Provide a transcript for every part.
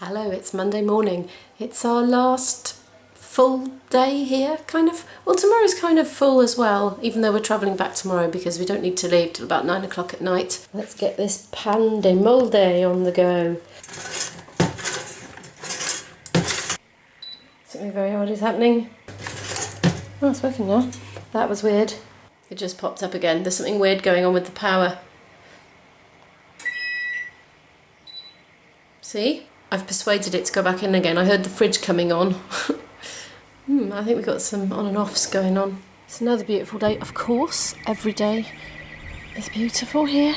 Hello, it's Monday morning. It's our last full day here, kind of. Well, tomorrow's kind of full as well, even though we're travelling back tomorrow because we don't need to leave till about 9 o'clock at night. Let's get this pan de molde on the go. Something very odd is happening. Oh, it's working now. That was weird. It just popped up again. There's something weird going on with the power. See? I've persuaded it to go back in again. I heard the fridge coming on. I think we've got some on and offs going on. It's another beautiful day, of course. Every day is beautiful here.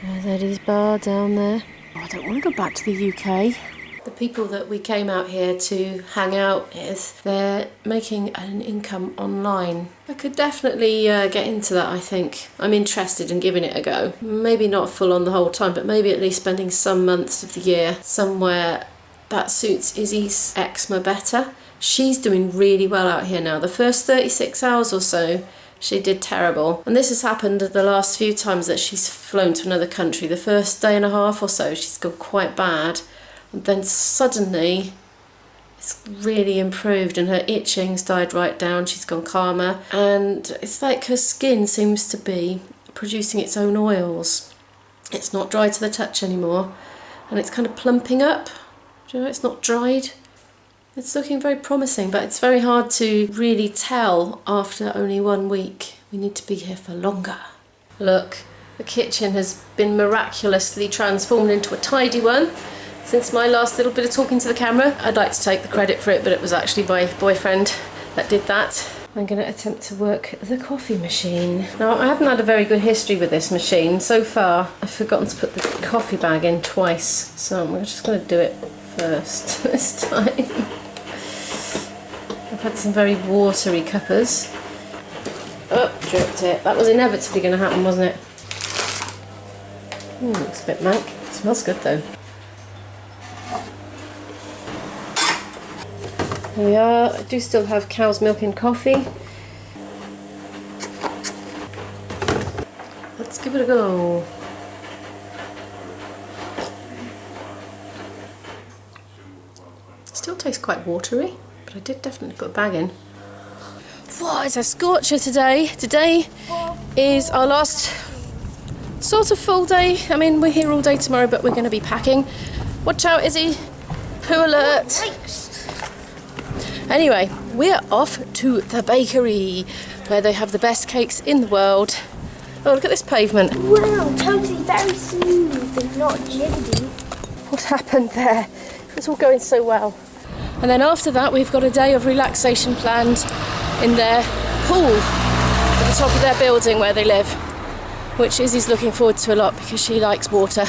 There's Eddie's bar down there. Oh, I don't want to go back to the UK. The people that we came out here to hang out with, they're making an income online. I could definitely get into that, I think. I'm interested in giving it a go. Maybe not full on the whole time, but maybe at least spending some months of the year somewhere that suits Izzy's eczema better. She's doing really well out here now. The first 36 hours or so, she did terrible. And this has happened the last few times that she's flown to another country. The first day and a half or so, she's gone quite bad. And then suddenly it's really improved and her itching's died right down. She's gone calmer and it's like her skin seems to be producing its own oils. It's not dry to the touch anymore and it's kind of plumping up. Do you know, it's not dried. It's looking very promising, but it's very hard to really tell after only 1 week. We need to be here for longer. Look, the kitchen has been miraculously transformed into a tidy one. Since my last little bit of talking to the camera, I'd like to take the credit for it, but it was actually my boyfriend that did that. I'm going to attempt to work the coffee machine. Now, I haven't had a very good history with this machine. So far, I've forgotten to put the coffee bag in twice, so I'm just going to do it first this time. I've had some very watery cuppers. Oh, dripped it. That was inevitably going to happen, wasn't it? Looks a bit mank. It smells good though. Here we are. I do still have cow's milk in coffee. Let's give it a go. Still tastes quite watery, but I did definitely put a bag in. Wow, it's a scorcher today. Today is our last sort of full day. I mean, we're here all day tomorrow, but we're going to be packing. Watch out, Izzy. Poo alert. Anyway, we're off to the bakery where they have the best cakes in the world. Oh, look at this pavement. Wow, totally very smooth and not gingy. What happened there? It's all going so well. And then after that, we've got a day of relaxation planned in their pool at the top of their building where they live, which Izzy's looking forward to a lot because she likes water.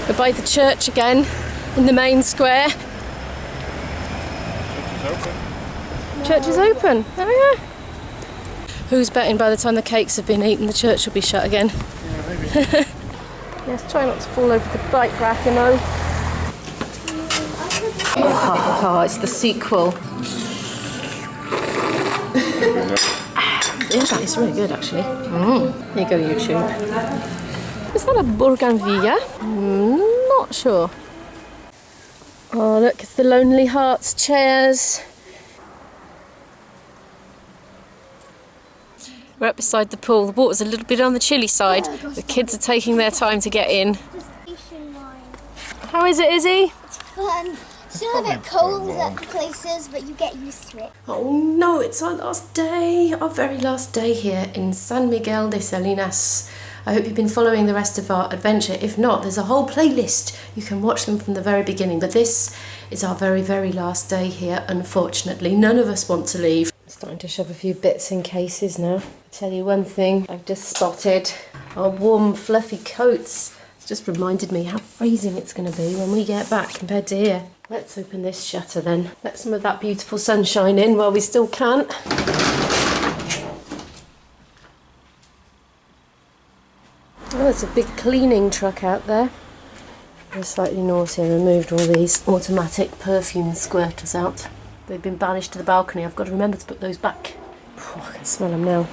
We're by the church again in the main square. Church is open. Oh yeah. Who's betting by the time the cakes have been eaten the church will be shut again? Yeah, maybe. Yes, try not to fall over the bike rack, you know. Oh, it's the sequel. Yeah, that is really good actually. Here you go, YouTube. Is that a Bougainvillea? Not sure. Oh look, it's the Lonely Hearts chairs. We're up beside the pool. The water's a little bit on the chilly side. The kids are taking their time to get in. How is it, Izzy? It's fun. Still a bit cold at places, but you get used to it. Oh no, it's our last day. Our very last day here in San Miguel de Salinas. I hope you've been following the rest of our adventure. If not, there's a whole playlist. You can watch them from the very beginning. But this is our very, very last day here, unfortunately. None of us want to leave. I'm starting to shove a few bits in cases now. I'll tell you one thing I've just spotted. Our warm, fluffy coats. It's just reminded me how freezing it's going to be when we get back compared to here. Let's open this shutter then. Let some of that beautiful sunshine in while we still can. Oh, there's a big cleaning truck out there. I was slightly naughty and removed all these automatic perfume squirters out. They've been banished to the balcony. I've got to remember to put those back. I can smell them now.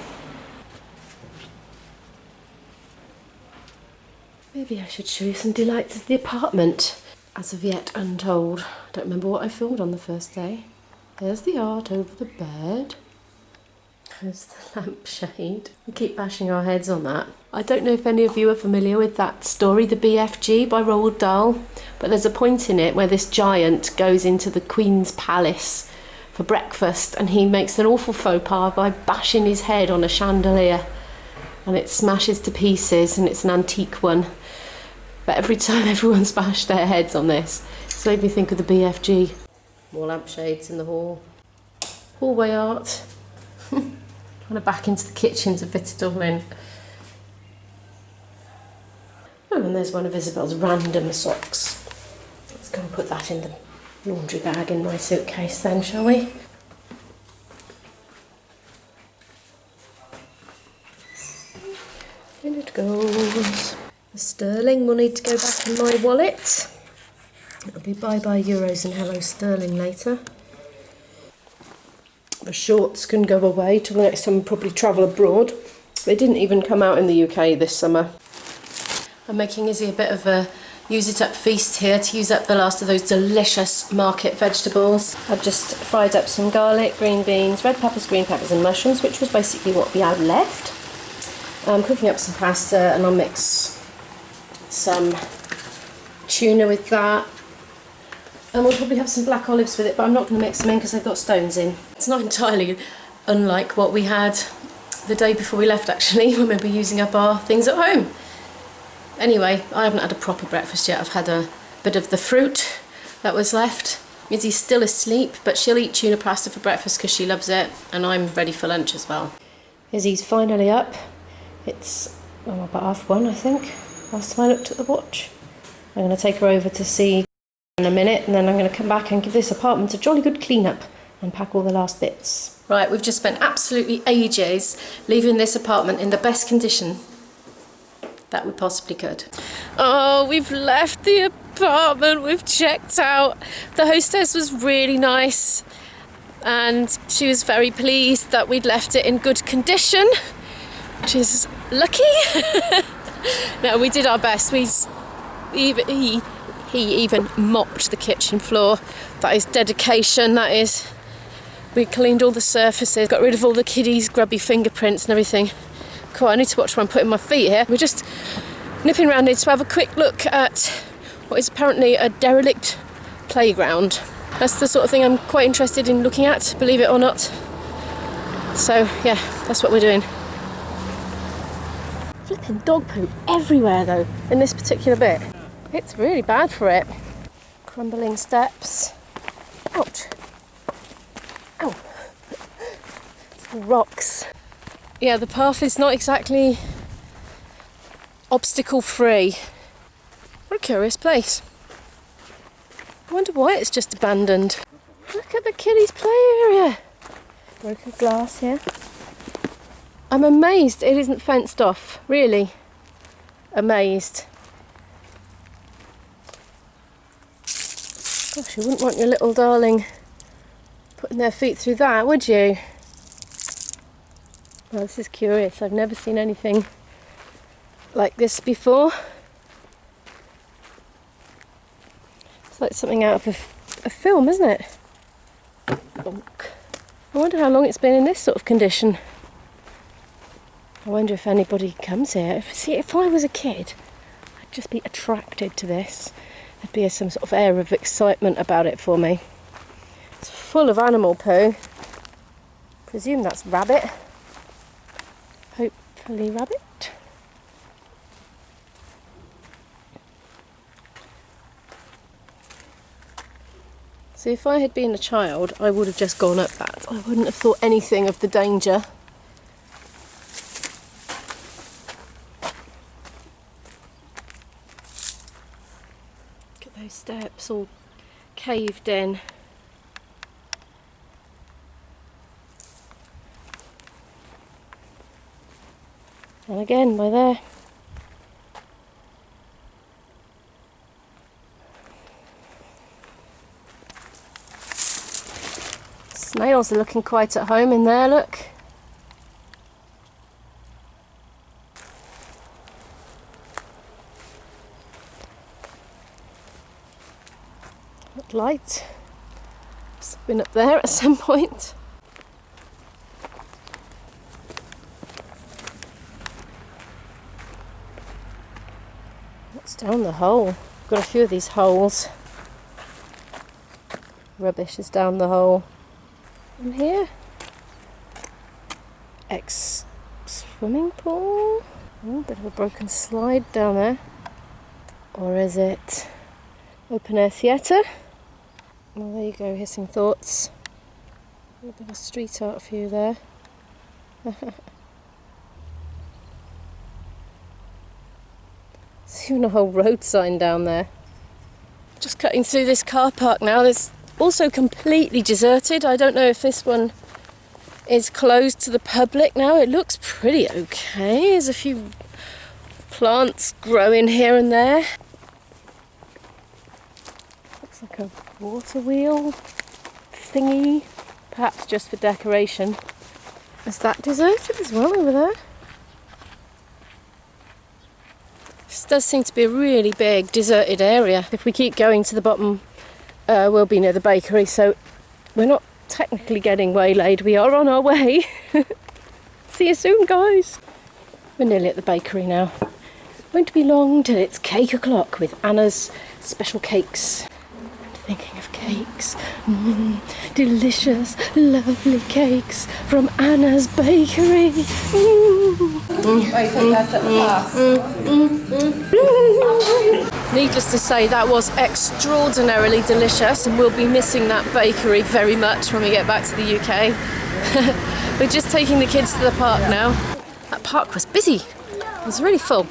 Maybe I should show you some delights of the apartment. as of yet untold. I don't remember what I filmed on the first day. There's the art over the bed. There's the lampshade. We keep bashing our heads on that. I don't know if any of you are familiar with that story, The BFG by Roald Dahl, but there's a point in it where this giant goes into the Queen's palace for breakfast and he makes an awful faux pas by bashing his head on a chandelier and it smashes to pieces, and it's an antique one. But every time everyone's bashed their heads on this, it's made me think of the BFG. More lampshades in the hall. Hallway art. Kind of back into the kitchen to fit it all in. Oh, and there's one of Isabel's random socks. Let's go and put that in the laundry bag in my suitcase then, shall we? In it goes. The sterling will need to go back in my wallet. It'll be bye-bye euros and hello sterling later. The shorts can go away till the next time we probably travel abroad. They didn't even come out in the UK this summer. I'm making Izzy a bit of a use-it-up feast here to use up the last of those delicious market vegetables. I've just fried up some garlic, green beans, red peppers, green peppers and mushrooms, which was basically what we had left. I'm cooking up some pasta and I'll mix some tuna with that. And we'll probably have some black olives with it, but I'm not going to mix them in because they've got stones in. It's not entirely unlike what we had the day before we left, actually, when we were using up our things at home. Anyway, I haven't had a proper breakfast yet. I've had a bit of the fruit that was left. Izzy's still asleep, but she'll eat tuna pasta for breakfast because she loves it, and I'm ready for lunch as well. Izzy's finally up. It's about 1:30, I think, last time I looked at the watch. I'm going to take her over to see in a minute, and then I'm going to come back and give this apartment a jolly good clean up and pack all the last bits. Right, we've just spent absolutely ages leaving this apartment in the best condition that we possibly could. Oh, we've left the apartment, we've checked out. The hostess was really nice and she was very pleased that we'd left it in good condition, which is lucky. No, we did our best. He even mopped the kitchen floor. That is dedication, that is. We cleaned all the surfaces, got rid of all the kiddies' grubby fingerprints and everything. Cool, I need to watch where I'm putting my feet here. We're just nipping around here to have a quick look at what is apparently a derelict playground. That's the sort of thing I'm quite interested in looking at, believe it or not. So yeah, that's what we're doing. Flipping dog poo everywhere though, in this particular bit. It's really bad for it. Crumbling steps. Ouch. Ow. Rocks. Yeah, the path is not exactly obstacle free. What a curious place. I wonder why it's just abandoned. Look at the kiddies' play area. Broken glass here. I'm amazed it isn't fenced off, really. Amazed. Gosh, you wouldn't want your little darling putting their feet through that, would you? Well, this is curious. I've never seen anything like this before. It's like something out of a film, isn't it? Bonk. I wonder how long it's been in this sort of condition. I wonder if anybody comes here. If I was a kid, I'd just be attracted to this. There'd be some sort of air of excitement about it for me. It's full of animal poo. Presume that's rabbit. Hopefully rabbit. So if I had been a child, I would have just gone up that. I wouldn't have thought anything of the danger. Look at those steps all caved in. And again, by there. Snails are looking quite at home in there, look. That light. Must have been up there at some point. What's down the hole? Got a few of these holes. Rubbish is down the hole. And here, ex-swimming pool. Oh, bit of a broken slide down there. Or is it open air theatre? Well, there you go, hissing thoughts. A bit of street art for you there. There's even a whole road sign down there. Just cutting through this car park now. There's also completely deserted. I don't know if this one is closed to the public now. It looks pretty okay. There's a few plants growing here and there. Looks like a water wheel thingy, perhaps just for decoration. Is that deserted as well over there? This does seem to be a really big deserted area. If we keep going to the bottom, we'll be near the bakery, so we're not technically getting waylaid. We are on our way. See you soon, guys. We're nearly at the bakery now. Won't be long till it's cake o'clock with Anna's special cakes. I'm thinking of cakes. Delicious, lovely cakes from Anna's bakery. Needless to say, that was extraordinarily delicious, and we'll be missing that bakery very much when we get back to the UK. We're just taking the kids to the park now. That park was busy. It was really full.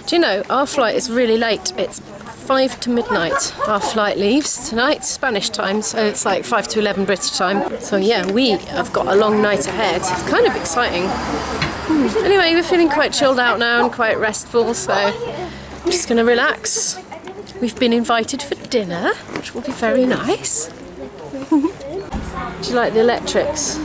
Do you know, our flight is really late. It's 5 to midnight. Our flight leaves tonight, Spanish time, so it's like 5 to 11 British time. So yeah, we have got a long night ahead. It's kind of exciting. Anyway, we're feeling quite chilled out now and quite restful, so I'm just going to relax. We've been invited for dinner, which will be very nice. Do you like the electrics?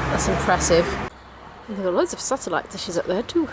That's impressive. And there are loads of satellite dishes up there too.